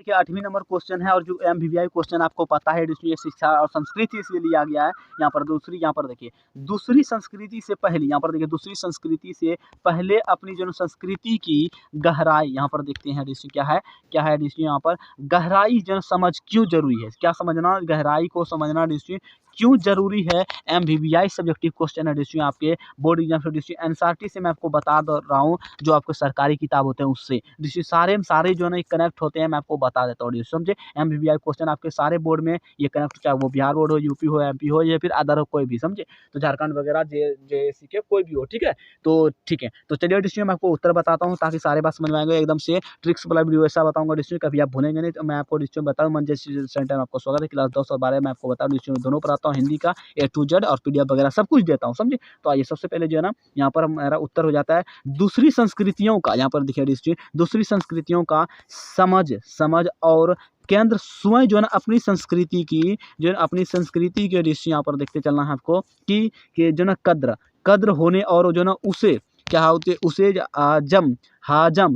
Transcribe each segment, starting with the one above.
देखिए 8वीं number question है और जो एमवीवीआई क्वेश्चन आपको पता है ये शिक्षा और संस्कृति से लिया गया है। यहाँ पर दूसरी, यहाँ पर देखिए दूसरी संस्कृति से पहले, यहाँ पर देखिए दूसरी संस्कृति से पहले अपनी जो संस्कृति की गहराई, यहाँ पर देखते हैं ऋषि क्या है, क्या है ऋषि यहाँ पर गहराई जन समझ क्यों जरूरी है, क्या समझना, गहराई को समझना ऋषि क्यों जरूरी है। एमवीवीआई सब्जेक्टिव क्वेश्चन है ऋषि आपके बोर्ड एग्जाम से ऋषि एनसीईआरटी से मैं आपको बता रहा हूँ, जो आपके सरकारी किताब होते हैं उससे ऋषि सारे जो है ना कनेक्ट होते हैं, मैं आपको बता देता हूँ ऋषि समझे। एमवीवीआई क्वेश्चन आपके सारे बोर्ड में ये कनेक्ट, चाहे वो बिहार बोर्ड हो, यूपी हो, एमपी हो या फिर अदर हो कोई भी, समझे, तो झारखंड वगैरह जेएसी के कोई भी हो, ठीक है। तो ठीक है, तो चलिए ऋषि मैं आपको उत्तर बताता हूँ ताकि सारे बात समझ में आएंगे, एकदम से ट्रिक्स वाला वीडियो ऐसा बताऊंगा ऋषि, कभी आप भूलेंगे नहीं। तो मैं आपको ऋषि बताऊँ मंजे सेंटर में आपको स्वागत है, क्लास 10 और 12 में आपको बताऊँ ऋषि दोनों पढ़ाता हूँ, हिंदी का A to Z और पीडीएफ वगैरह सब कुछ देता हूँ, समझे। तो आइए सबसे पहले जो है ना यहाँ पर हमारा उत्तर हो जाता है दूसरी संस्कृतियों का, यहाँ पर देखिए ऋषि दूसरी संस्कृतियों का समझ और केंद्र स्वयं जो है ना अपनी संस्कृति की, जो है अपनी संस्कृति के ऋषि यहाँ पर देखते चलना है आपको कि जो ना कद्र होने और जो ना उसे क्या होते, उसे हजम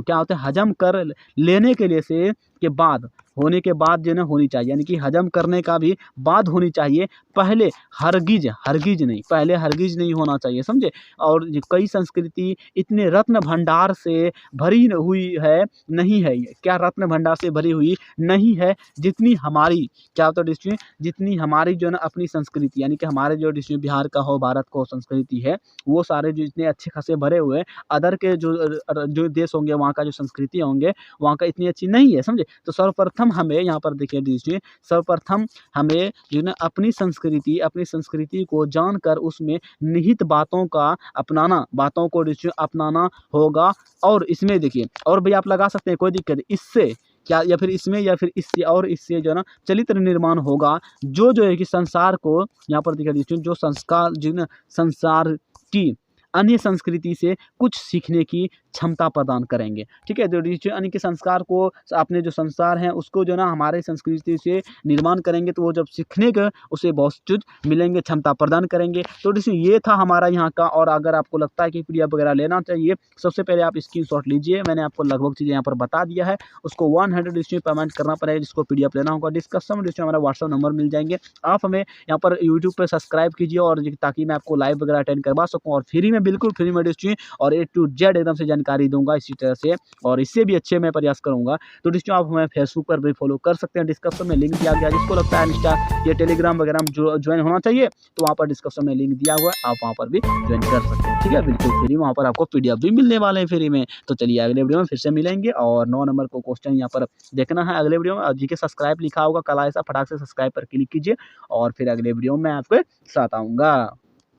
क्या होते हैं, हजम कर लेने के लिए से के बाद होने के बाद जो ना होनी चाहिए, यानी कि हजम करने का भी बाद होनी चाहिए, पहले हरगिज नहीं होना चाहिए, समझे। और कई संस्कृति इतने रत्न भंडार से भरी हुई है, नहीं है, क्या रत्न भंडार से भरी हुई नहीं है जितनी हमारी, क्या होता है, जितनी हमारी जो ना अपनी संस्कृति, यानी कि हमारे जो बिहार का हो, भारत को संस्कृति है, वो सारे जो इतने अच्छे खासे भरे हुए अदर के जो देश होंगे वहाँ का जो संस्कृति होंगे वहाँ का इतनी अच्छी नहीं है, समझे। तो सर्वप्रथम हमें यहाँ पर देखिए सर्वप्रथम हमें जो ना अपनी संस्कृति को जानकर उसमें निहित बातों को अपनाना होगा। और इसमें देखिए और भी आप लगा सकते हैं, कोई दिक्कत नहीं, इससे क्या या फिर इसमें या फिर इससे और इससे जो ना चरित्र निर्माण होगा, जो है कि संसार को, यहाँ पर देखिए जो संस्कार जो ना संसार की अन्य संस्कृति से कुछ सीखने की क्षमता प्रदान करेंगे, ठीक है। जो अन्य के संस्कार को, अपने जो संस्कार हैं उसको जो ना हमारे संस्कृति से निर्माण करेंगे, तो वो जब सीखने का उसे बहुत कुछ मिलेंगे, क्षमता प्रदान करेंगे। तो ये था हमारा यहाँ का। और अगर आपको लगता है कि पीडीएफ वगैरह लेना चाहिए, सबसे पहले आप स्क्रीनशॉट लीजिए, मैंने आपको लगभग चीज़ें यहाँ पर बता दिया है, उसको 100 इसमें पेमेंट करना पड़ेगा, जिसको पीडीएफ लेना होगा। डिस्क्रिप्शन में हमारा व्हाट्सअप नंबर मिल जाएंगे, आप हमें यहाँ पर यूट्यूब पर सब्सक्राइब कीजिए और ताकि मैं आपको लाइव वगैरह अटेंड करवा सकूँ, और फ्री में, बिल्कुल फ्री में और A to Z एकदम से जानकारी दूंगा इसी तरह से, और इससे भी अच्छे मैं प्रयास करूंगा। तो दोस्तों आप हमें फेसबुक पर भी फॉलो कर सकते हैं, डिस्क्रिप्शन में लिंक दिया गया, जिसको लगता है इंस्टा या टेलीग्राम वगैरह में जो ज्वाइन होना चाहिए, तो वहाँ पर डिस्क्रिप्शन में लिंक दिया हुआ है, आप वहाँ पर भी ज्वाइन कर सकते हैं, ठीक है, बिल्कुल फ्री। वहाँ पर आपको पीडीएफ भी मिलने वाले हैं फ्री में। तो चलिए अगले वीडियो में फिर से मिलेंगे, और 9 नंबर को क्वेश्चन यहाँ पर देखना है अगले वीडियो में। जी के सब्सक्राइब लिखा होगा, कल ऐसा फटाक से सब्सक्राइब पर क्लिक कीजिए, और फिर अगले वीडियो में आपके साथ आऊँगा।